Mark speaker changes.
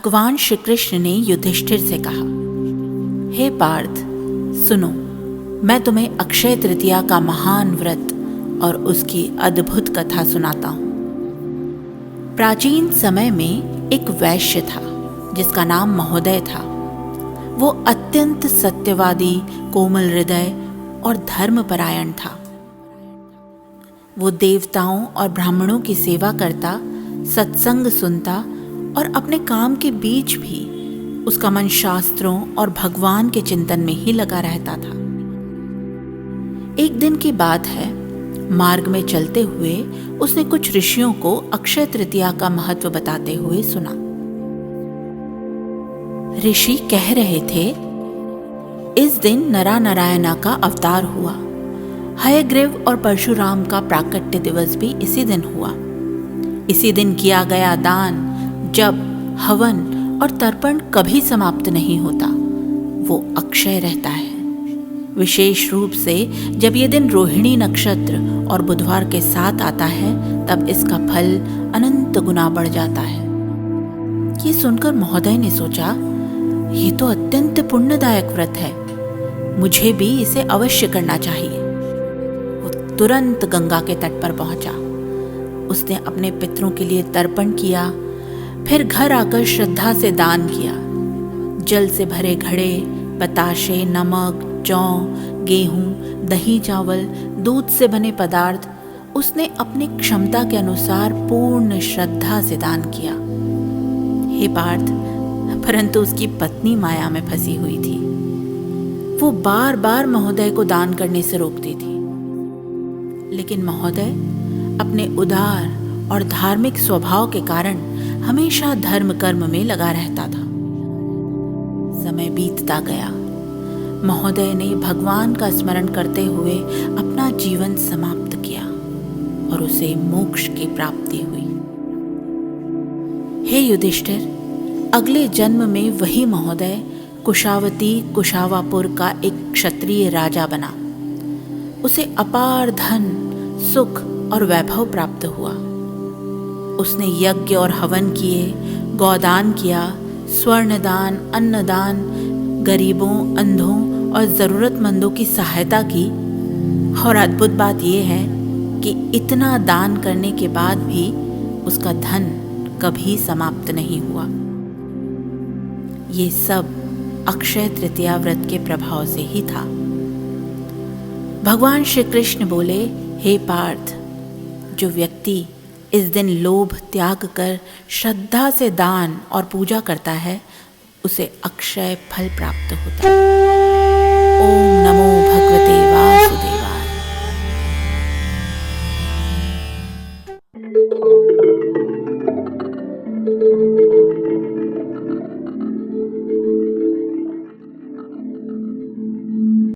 Speaker 1: भगवान श्री कृष्ण ने युधिष्ठिर से कहा, हे पार्थ, सुनो, मैं तुम्हें अक्षय तृतीया का महान व्रत और उसकी अद्भुत कथा सुनाता हूँ। प्राचीन समय में एक वैश्य था जिसका नाम महोदय था। वो अत्यंत सत्यवादी, कोमल हृदय और धर्मपरायण था। वो देवताओं और ब्राह्मणों की सेवा करता, सत्संग सुनता और अपने काम के बीच भी उसका मन शास्त्रों और भगवान के चिंतन में ही लगा रहता था। एक दिन की बात है, मार्ग में चलते हुए उसने कुछ ऋषियों को अक्षय तृतीया का महत्व बताते हुए सुना। ऋषि कह रहे थे, इस दिन नरा नारायणा का अवतार हुआ। हयग्रीव और परशुराम का प्राकट्य दिवस भी इसी दिन हुआ। इसी दिन किया गया दान, जप, हवन और तर्पण कभी समाप्त नहीं होता, वो अक्षय रहता है। विशेष रूप से जब ये दिन रोहिणी नक्षत्र और बुधवार के साथ आता है, तब इसका फल अनंत गुना बढ़ जाता है। ये सुनकर महोदय ने सोचा, ये तो अत्यंत पुण्यदायक व्रत है, मुझे भी इसे अवश्य करना चाहिए। वो तुरंत गंगा के तट पर पहुंचा। उसने अपने पितरों के लिए तर्पण किया, फिर घर आकर श्रद्धा से दान किया। जल से भरे घड़े, बताशे, नमक, जौ, गेहूं, दही, चावल, दूध से बने पदार्थ उसने अपनी क्षमता के अनुसार पूर्ण श्रद्धा से दान किया। हे पार्थ, परंतु उसकी पत्नी माया में फंसी हुई थी। वो बार बार महोदय को दान करने से रोकती थी, लेकिन महोदय अपने उदार और धार्मिक स्वभाव के कारण हमेशा धर्म कर्म में लगा रहता था। समय बीतता गया। महोदय ने भगवान का स्मरण करते हुए अपना जीवन समाप्त किया और उसे मोक्ष की प्राप्ति हुई। हे युधिष्ठिर, अगले जन्म में वही महोदय कुशावती कुशावापुर का एक क्षत्रिय राजा बना। उसे अपार धन, सुख और वैभव प्राप्त हुआ। उसने यज्ञ और हवन किए, गौदान किया, स्वर्णदान, अन्नदान, गरीबों, अंधों और जरूरतमंदों की सहायता की। और अद्भुत बात यह है कि इतना दान करने के बाद भी उसका धन कभी समाप्त नहीं हुआ। ये सब अक्षय तृतीया व्रत के प्रभाव से ही था। भगवान श्री कृष्ण बोले, हे पार्थ, जो व्यक्ति इस दिन लोभ त्याग कर श्रद्धा से दान और पूजा करता है, उसे अक्षय फल प्राप्त होता है।